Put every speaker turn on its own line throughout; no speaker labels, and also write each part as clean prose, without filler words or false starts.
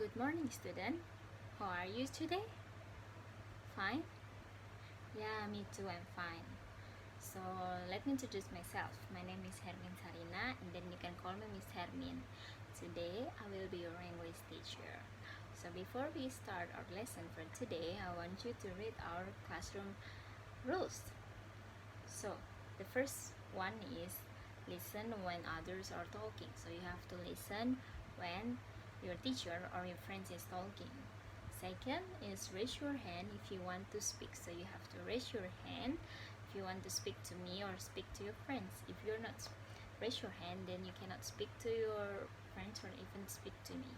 Good morning, student. How are you today? Fine? Yeah, me too, I'm fine. So, let me introduce myself. My name is Hermin Sarina, and then you can call me Miss Hermin. Today, I will be your English teacher. So, before we start our lesson for today, I want you to read our classroom rules. So, the first one is listen when others are talking. So, you have to listen when your teacher or your friends is talking. Second is raise your hand if you want to speak. So you have to raise your hand if you want to speak to me or speak to your friends. If you're not raise your hand, then you cannot speak to your friends or even speak to me.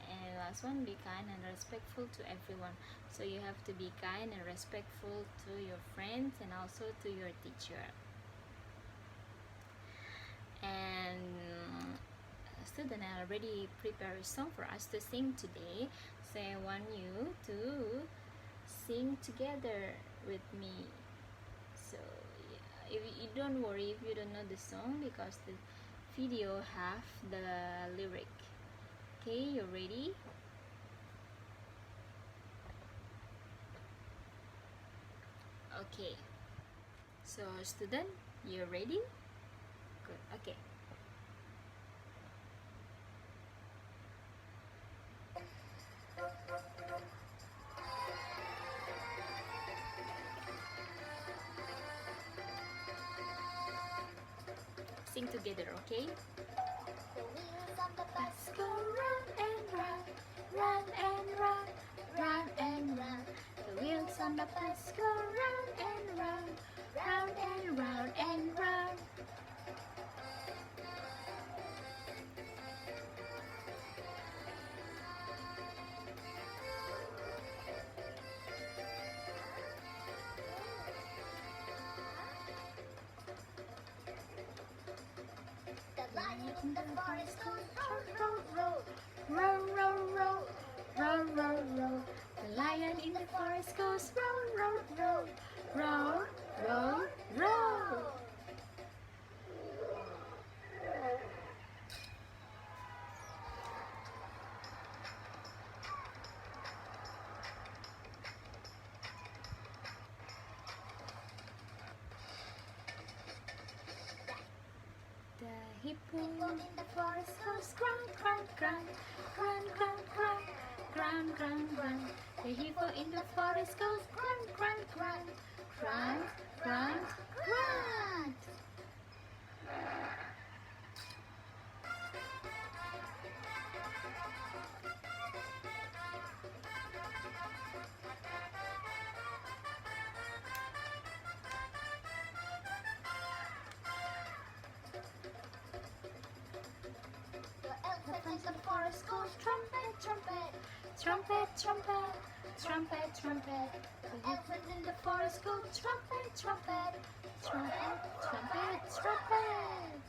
And last one, be kind and respectful to everyone. So you have to be kind and respectful to your friends and also to your teacher. And student, I already prepared a song for us to sing today, so I want you to sing together with me. So if you don't worry if you don't know the song, because the video have the lyric. Okay, you ready? Okay, so student, you ready? Good. Okay. Sing together, okay?
The wheels on the bus
Let's go round and round, round and round, round and round. The wheels on the bus go round and round, round and round and round.
The lion in the forest goes
Row, row, row, row, row, row, row, row. The lion in the forest goes row, row, row, row, row, row. The hippo
in the forest goes
grunt, grunt, grunt, grunt, grunt, grunt, grunt, grunt, grunt. The hippo in the forest goes grunt, grunt, grunt, grunt, grunt, grunt.
The elephant in the forest goes trumpet, trumpet.
Trumpet, trumpet, trumpet, trumpet.
The elephant in the forest goes trumpet, trumpet.
Trumpet, trumpet, trumpet.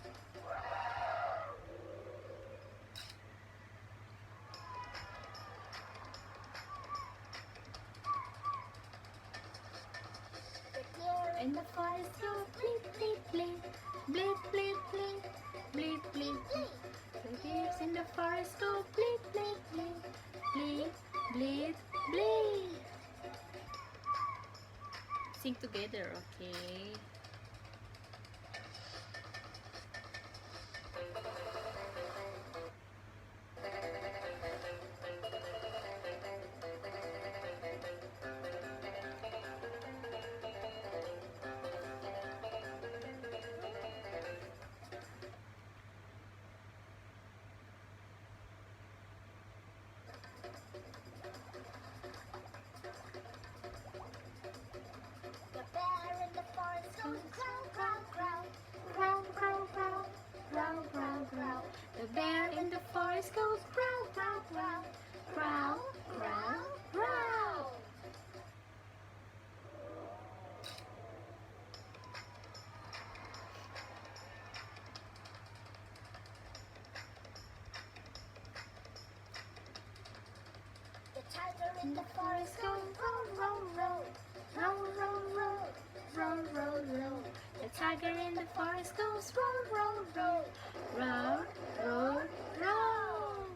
The deer
In the forest goes bleep, bleep, bleep, bleep, bleep, bleep, bleep, bleep, bleep. The deers in the forest go bleep, bleep, bleep, bleep, bleep, bleep. Sing together, okay?
The bear in the forest goes growl, growl, growl.
Growl, growl, growl, growl, growl, growl. The bear in the forest goes growl, growl, growl, growl, growl, growl.
The tiger in the forest
Forest goes roll, roll, roll, roll, roll, roll, roll, roll, roll. The tiger in the forest goes roll, roll, roll, roll, roll, roll.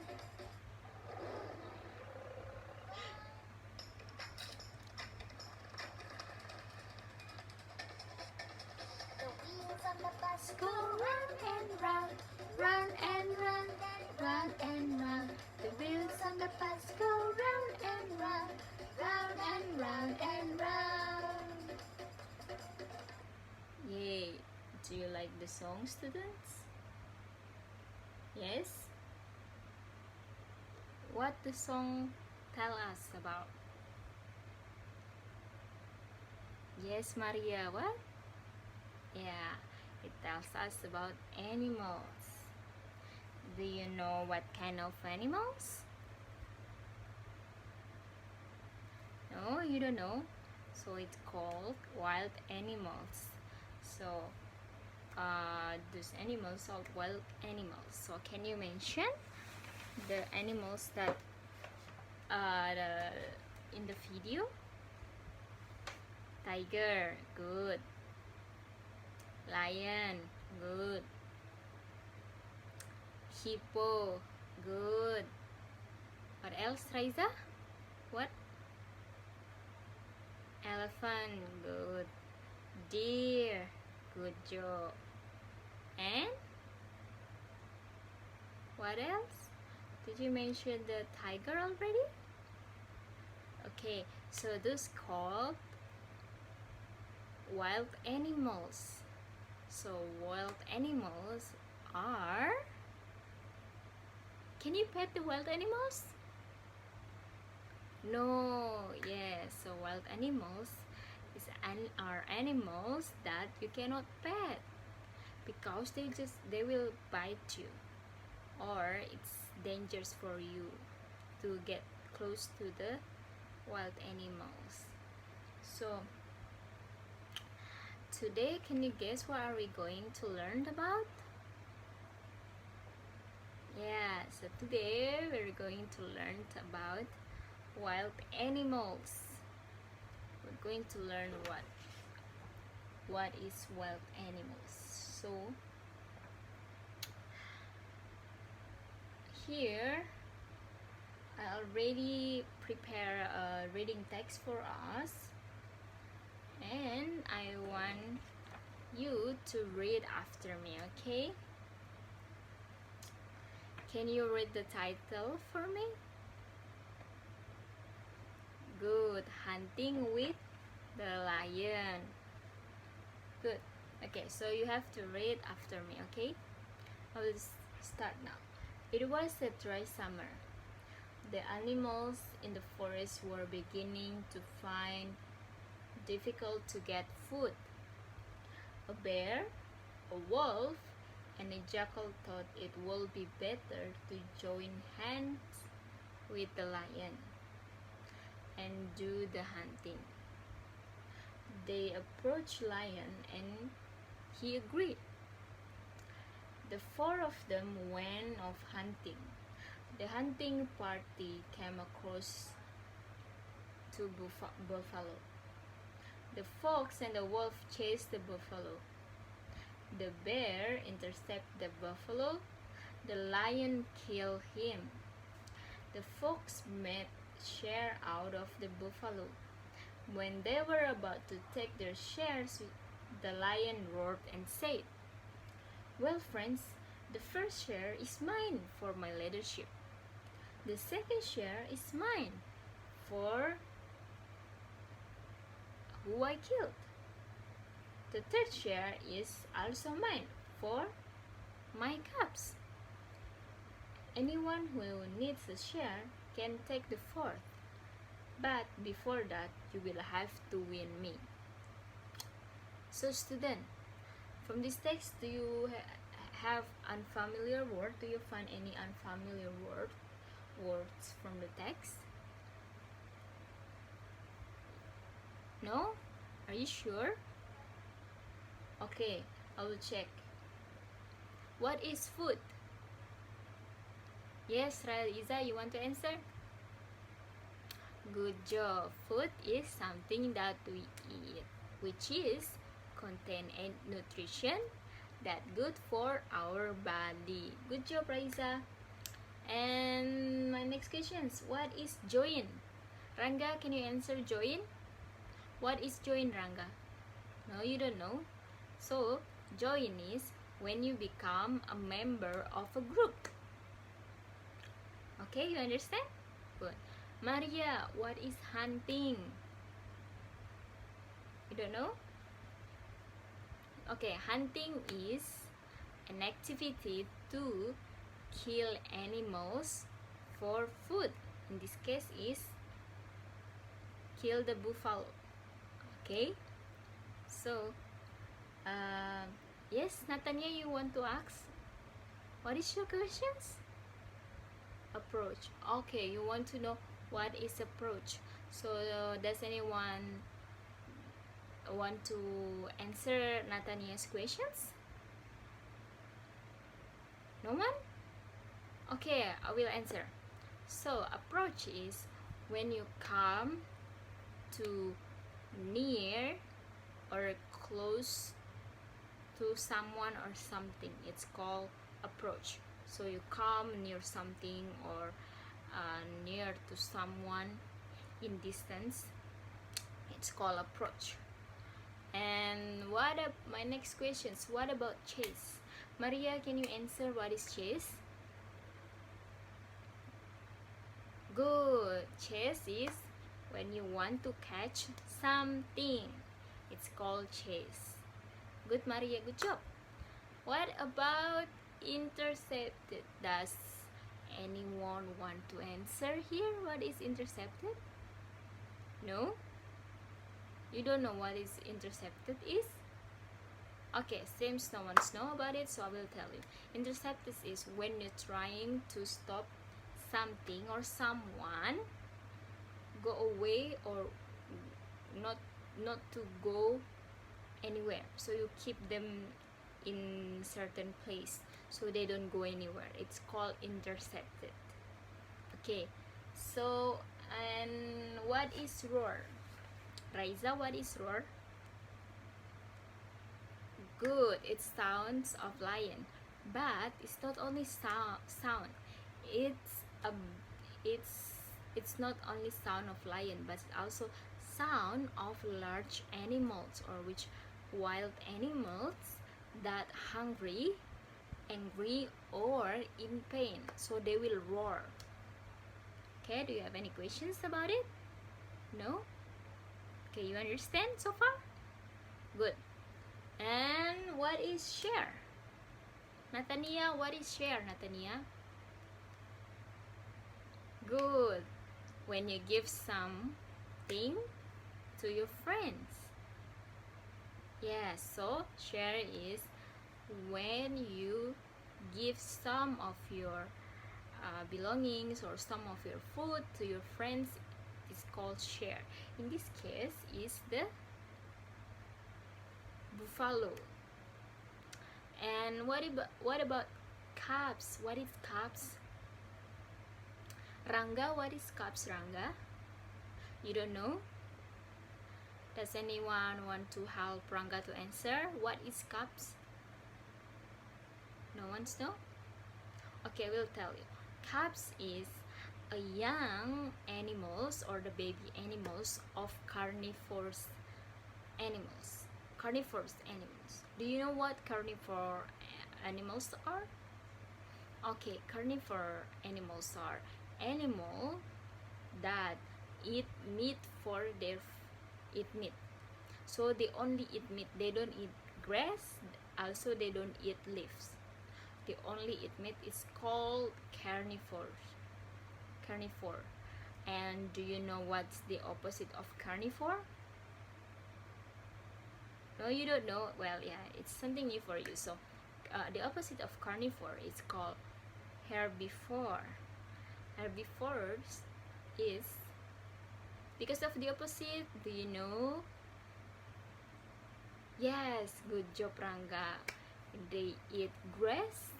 the song, students? Yes? What the song tell us about? Yes, Maria, what? Yeah, it tells us about animals. Do you know what kind of animals? No, you don't know. So it's called wild animals. So those animals are wild animals. So can you mention the animals that in the video? Tiger, good. Lion, good. Hippo, good. What else, Raiza? What? Elephant, good. Deer, good job. And what else? Did you mention the tiger already? Okay, so those called wild animals. So wild animals are... Can you pet the wild animals? No, yes. So wild animals are animals that you cannot pet because they will bite you, or it's dangerous for you to get close to the wild animals. So today, can you guess what are we going to learn about? Yeah, so today we're going to learn about wild animals. We're going to learn what is wild animals. So here I already prepare a reading text for us, and I want you to read after me, okay? Can you read the title for me? Good. Hunting with the lion. Good. Okay, so you have to read after me, okay? I will start now. It was a dry summer. The animals in the forest were beginning to find difficult to get food. A bear, a wolf, and a jackal thought it would be better to join hands with the lion and do the hunting. They approached Lion and he agreed. The four of them went off hunting. The hunting party came across two buffalo. The fox and the wolf chased the buffalo. The bear intercepted the buffalo. The lion killed him. The fox made share out of the buffalo. When they were about to take their shares, the lion roared and said, "Well, friends, the first share is mine for my leadership. The second share is mine for who I killed. The third share is also mine for my cubs. Anyone who needs a share can take the fourth. But before that, you will have to win me." So student, from this text, do you have unfamiliar word? Do you find any unfamiliar words from the text? No? Are you sure? Okay, I will check. What is food? Yes, Raiza, you want to answer? Good job. Food is something that we eat, which is contain nutrition that good for our body. Good job, Raiza. And my next question is, what is join? Ranga, can you answer join? What is join, Ranga? No, you don't know. So join is when you become a member of a group. Okay, you understand? Good. Maria, what is hunting? You don't know? Okay, hunting is an activity to kill animals for food. In this case is kill the buffalo. Okay, so yes, Natanya, you want to ask? What is your questions? Approach. Okay, you want to know what is approach. So does anyone want to answer Natanya's questions? No one? Okay, I will answer. So approach is when you come to near or close to someone or something. It's called approach. So you come near something or near to someone in distance. It's called approach. And what my next questions? What about chase? Maria, can you answer what is chase? Good. Chase is when you want to catch something. It's called chase. Good, Maria. Good job. What about intercepted? Does anyone want to answer here? What is intercepted? No? You don't know what is intercepted is? Okay, seems no one knows about it, so I will tell you. Intercepted is when you're trying to stop something or someone go away or not to go anywhere. So you keep them in certain place so they don't go anywhere. It's called intercepted. Okay, so and what is roar? Raiza, what is roar? Good, it's sounds of lion, but it's not only sound. It's it's not only sound of lion, but also sound of large animals or which wild animals that hungry, angry, or in pain. So they will roar. Okay, do you have any questions about it? No? Okay, you understand so far? Good. And what is share? Natania, what is share, Natania? Good. When you give something to your friends. Yes, so share is when you give some of your belongings or some of your food to your friends. It's called share. In this case is the buffalo. And what about cubs? What is cubs? Ranga, what is cubs, Ranga? You don't know? Does anyone want to help Ranga to answer? What is cubs? No one knows? Okay, we'll tell you. Cubs is a young animals or the baby animals of carnivorous animals. Carnivorous animals. Do you know what carnivore animals are? Okay, carnivore animals are animal that eat meat for their eat meat. So they only eat meat. They don't eat grass. Also, they don't eat leaves. They only eat meat. It's called carnivore. Carnivore. And do you know what's the opposite of carnivore? No, you don't know. Well, yeah, it's something new for you. So the opposite of carnivore is called herbivore. Herbivores is because of the opposite. Do you know? Yes, good job, Ranga. They eat grass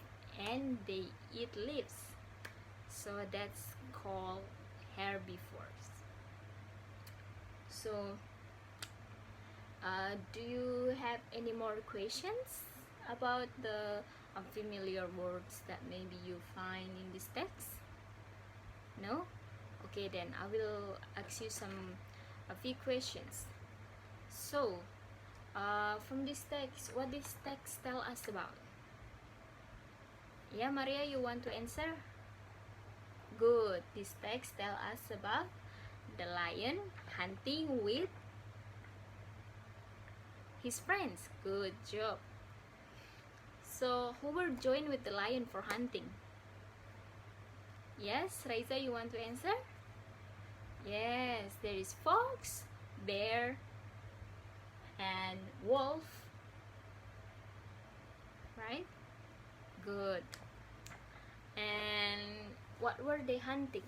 and they eat leaves. So that's called herbivores. So do you have any more questions about the unfamiliar words that maybe you find in this text? No? Okay, then I will ask you a few questions. So from this text, what this text tell us about? Yeah, Maria, you want to answer? Good. This text tell us about the lion hunting with his friends. Good job. So who will join with the lion for hunting? Yes, Raisa, you want to answer? Yes, there is fox, bear, and wolf. Right? Good. And what were they hunting?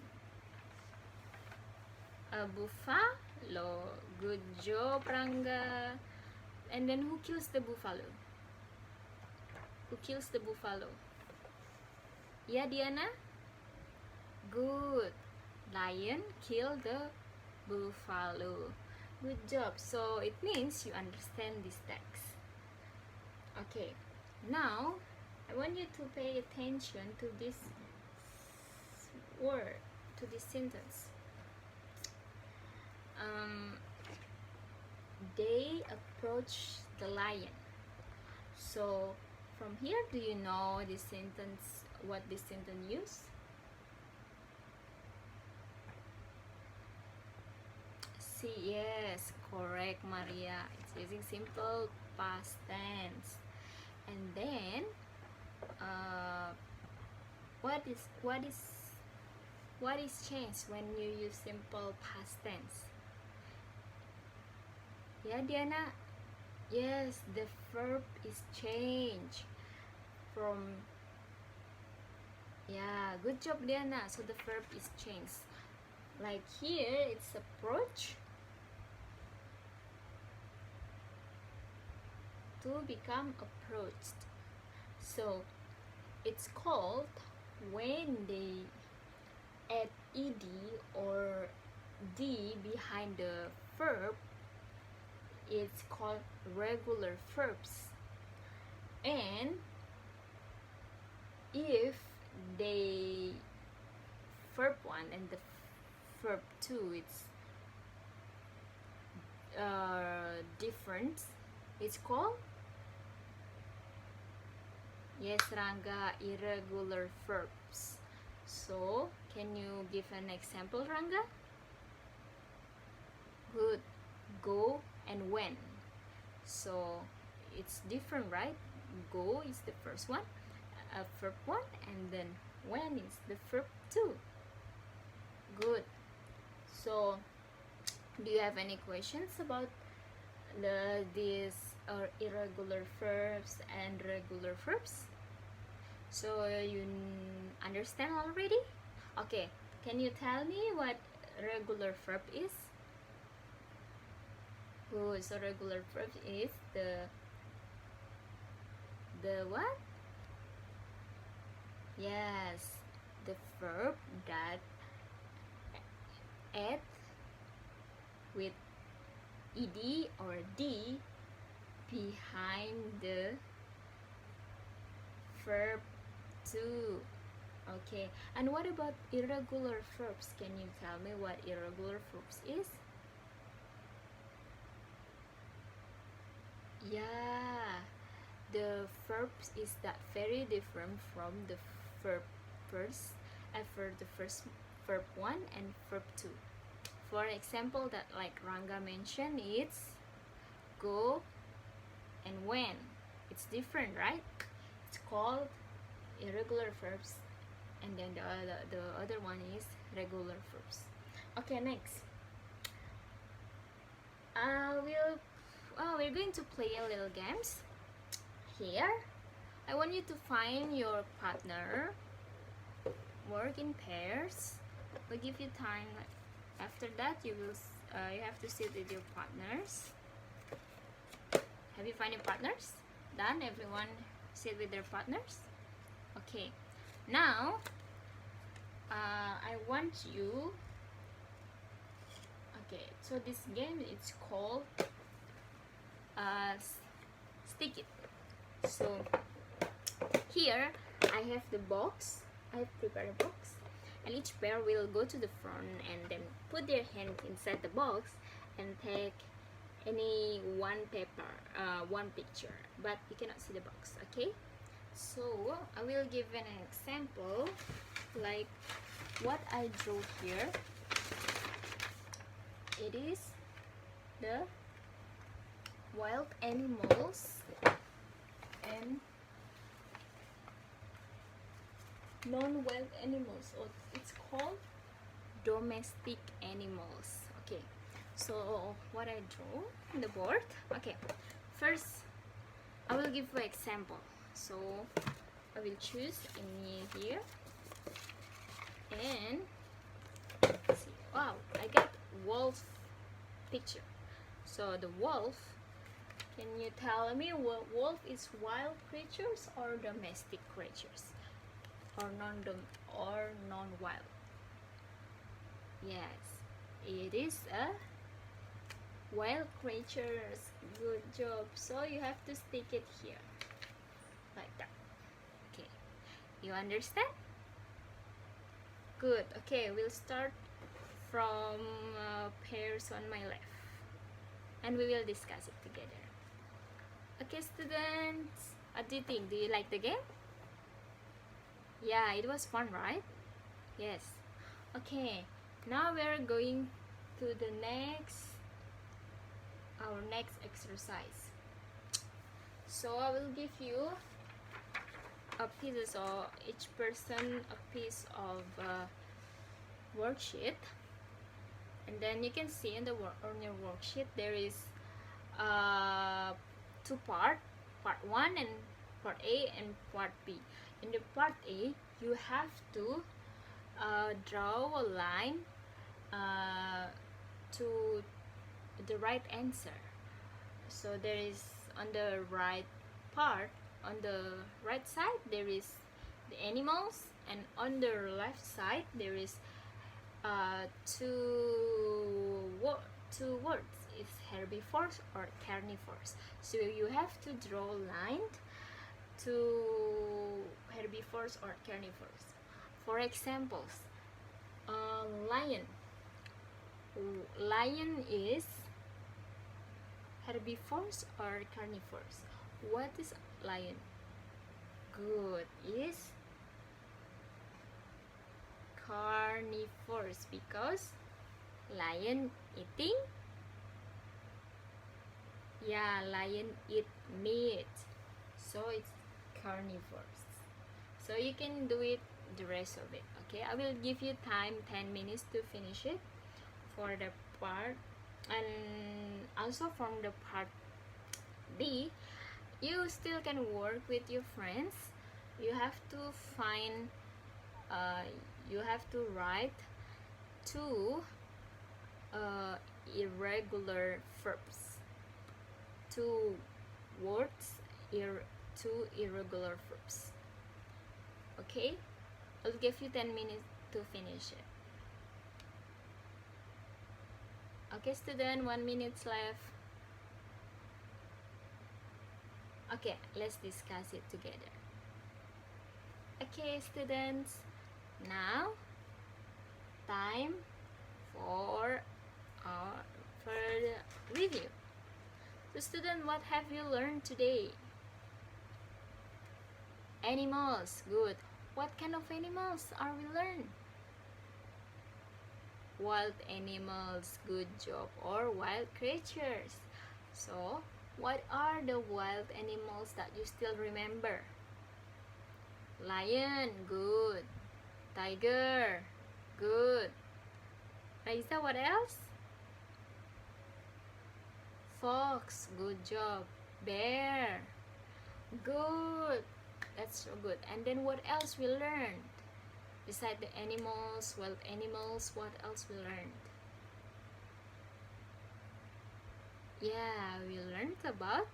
A buffalo. Good job, Ranga. And then who kills the buffalo? Who kills the buffalo? Yeah, Diana? Good. Lion killed the buffalo. Good job. So it means you understand this text. Okay. Now I want you to pay attention to this word, to this sentence. They approach the lion. So from here, do you know this sentence, what this sentence use? See, yes, correct, Maria. It's using simple past tense. And then what is changed when you use simple past tense? Yeah, Diana? Yes, the verb is changed from, yeah, good job, Diana. So the verb is changed. Like here, it's approach to become approached. So it's called when they add ed or d behind the verb, it's called regular verbs. And if they verb 1 and the verb 2 it's different, it's called, yes, Ranga, irregular verbs. So can you give an example, Ranga? Good. Go and when. So it's different, right? Go is the first one, verb 1, and then when is the verb 2. Good. So do you have any questions about these irregular verbs and regular verbs? So you understand already? Okay, can you tell me what regular verb is? Good. So regular verb is the what? Yes, the verb that add with ed or d behind the verb 2. Okay, and what about irregular verbs? Can you tell me what irregular verbs is? Yeah, the verbs is that very different from the verb first, for the first verb 1 and verb 2. For example, that like Ranga mentioned, it's go and when. It's different, right? It's called irregular verbs, and then the other one is regular verbs. Okay, next. We're going to play a little games. Here, I want you to find your partner. Work in pairs. We'll give you time. After that, you have to sit with your partners. Have you found your partners? Done? Everyone sit with their partners? Okay. Now, I want you. Okay. So this game it's called Stick It. So here I have the box. I have prepared a box, and each pair will go to the front and then put their hand inside the box and take any one paper, one picture, but you cannot see the box. Okay, so I will give an example like what I drew here. It is the wild animals and non-wild animals, or it's called domestic animals. Okay, so what I draw on the board. Okay, first I will give you an example. So I will choose any here, and let's see. Wow, I got wolf picture. So the wolf, can you tell me what wolf is wild creatures or domestic creatures, or non-wild? Yes, it is a wild creatures. Good job. So you have to stick it here like that. Okay, you understand? Good. Okay, we'll start from pairs on my left, and we will discuss it together. Okay, students, what do you think? Do you like the game? Yeah, it was fun, right? Yes. Okay, now we're going to the our next exercise. So I will give you a piece, or each person a piece of worksheet, and then you can see in the on your worksheet there is two part 1 and part A and part B. In the part A, you have to draw a line to the right answer. So there is, on the right part, on the right side there is the animals, and on the left side there is two words. It's herbivores or carnivores. So you have to draw a line to herbivores or carnivores. For examples, lion. Lion is herbivores or carnivores? What is lion? Good, is carnivores, because lion eating, lion eat meat, so it's carnivores. So you can do it, the rest of it. Okay, I will give you time 10 minutes to finish it for the part, and also from the part B, you still can work with your friends. You have to find you have to write two irregular verbs, two words, two irregular verbs. Okay, I'll give you 10 minutes to finish it. Okay, student, 1 minute left. Okay, let's discuss it together. Okay, students, now time for the review. So student, what have you learned today? Animals. Good. What kind of animals are we learn? Wild animals. Good job. Or wild creatures. So what are the wild animals that you still remember? Lion. Good. Tiger. Good. Raisa, what else? Fox. Good job. Bear. Good. That's so good. And then what else we learned? Beside the animals, wild animals, what else we learned? Yeah, we learned about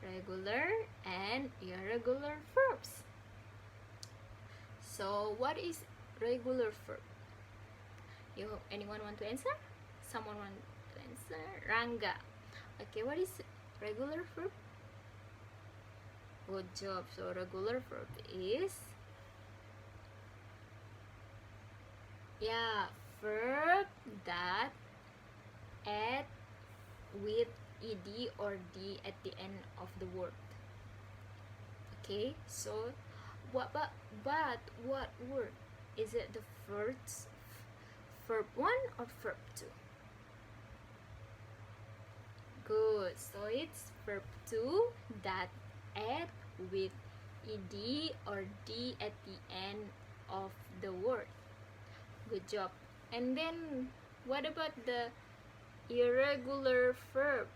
regular and irregular verbs. So what is regular verb? Anyone want to answer? Someone want to answer? Ranga. Okay, what is regular verb? Good job. So regular verb is verb that add with ed or d at the end of the word. Okay, so what word is it? The first verb 1 or verb 2? Good. So it's verb 2 that add with ed or d at the end of the word. Good job. And then what about the irregular verb?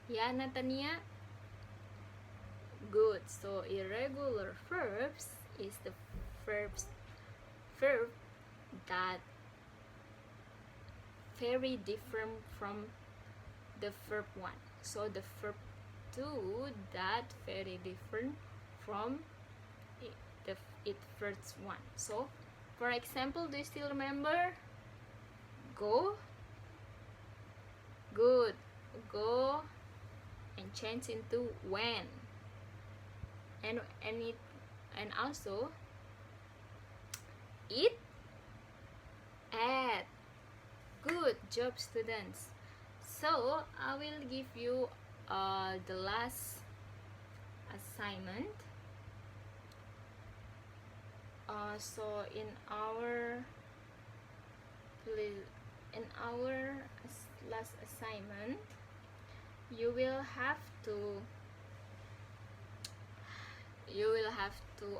Yeah, Natania? Good. So irregular verbs is the verb that very different from the verb 1. So the verb 2 that very different from it first 1. So for example, do you still remember? Go. Good. Go and change into when. And also eat, at. Good job, students. So I will give you the last assignment. So in our last assignment, you will have to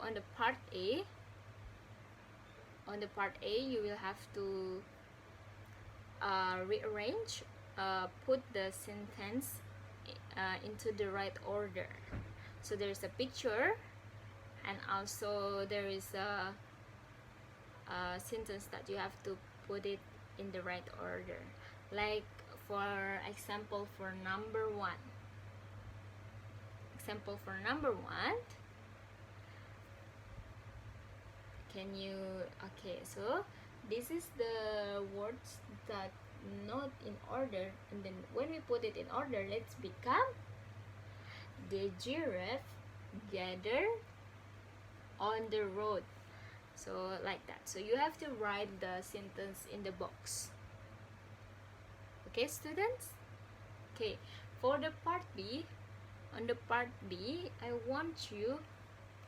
on the part A you will have to rearrange, put the sentence into the right order. So there's a picture, and also there is a sentence that you have to put it in the right order. Like for example, for number 1. Can you, okay, so this is the words that not in order, and then when we put it in order, let's become the giraffe gathered on the road. So like that. So you have to write the sentence in the box. Okay, students? Okay, for the part B, on the part B, I want you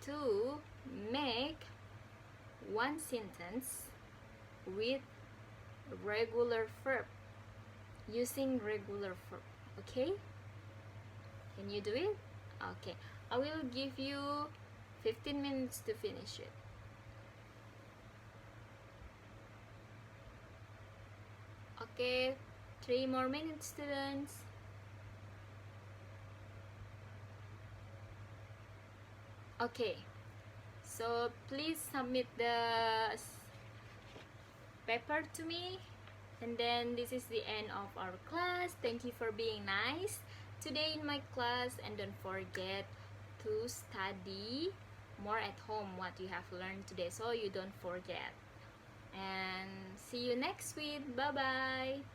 to make one sentence with regular verb, using regular verb. Okay, can you do it? Okay, I will give you 15 minutes to finish it. Okay, 3 more minutes, students. Okay, so please submit the paper to me, and then this is the end of our class. Thank you for being nice today in my class, and don't forget to study more at home what you have learned today, so you don't forget. And see you next week. Bye bye.